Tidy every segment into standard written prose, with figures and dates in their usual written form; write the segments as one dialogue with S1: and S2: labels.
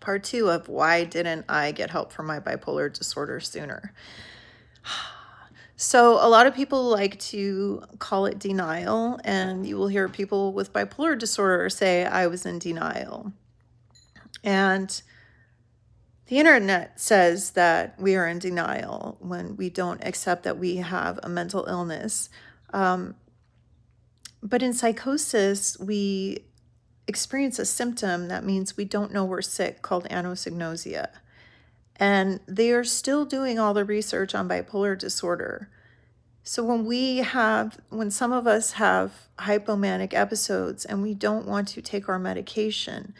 S1: Part 2 of why didn't I get help for my bipolar disorder sooner? So a lot of people like to call it denial, and you will hear people with bipolar disorder say, I was in denial. And the internet says that we are in denial when we don't accept that we have a mental illness. But in psychosis, we experience a symptom that means we don't know we're sick called anosognosia. And they are still doing all the research on bipolar disorder. So when some of us have hypomanic episodes and we don't want to take our medication,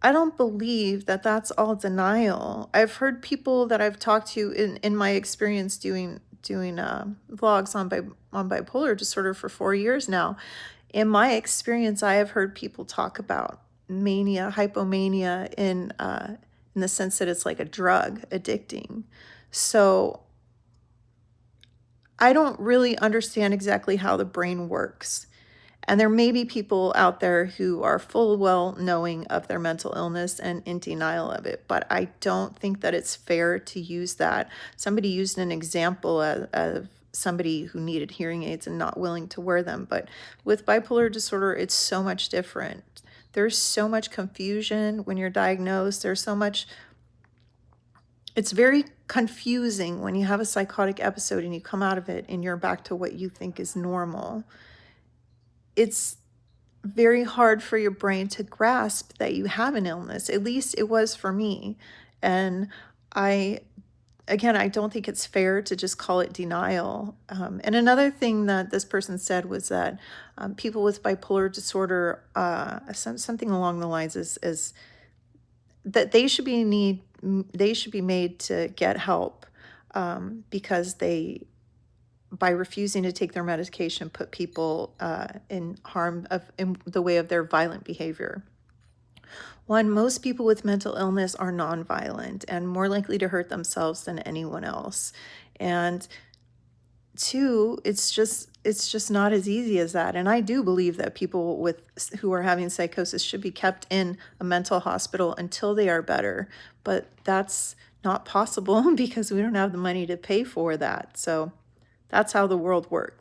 S1: I don't believe that that's all denial. I've heard people that I've talked to in my experience doing vlogs on bipolar disorder for 4 years now. In my experience, I have heard people talk about mania, hypomania in the sense that it's like a drug, addicting. So I don't really understand exactly how the brain works. And there may be people out there who are full well knowing of their mental illness and in denial of it, but I don't think that it's fair to use that. Somebody used an example of somebody who needed hearing aids and not willing to wear them, but with bipolar disorder, it's so much different. There's so much confusion when you're diagnosed. It's very confusing when you have a psychotic episode and you come out of it and you're back to what you think is normal. It's very hard for your brain to grasp that you have an illness. At least it was for me. And I don't think it's fair to just call it denial. And another thing that this person said was that people with bipolar disorder, something along the lines is that they should be made to get help because they, by refusing to take their medication, put people in the way of their violent behavior. One, most people with mental illness are nonviolent and more likely to hurt themselves than anyone else. And two, it's just not as easy as that. And I do believe that people who are having psychosis should be kept in a mental hospital until they are better. But that's not possible because we don't have the money to pay for that. So that's how the world works.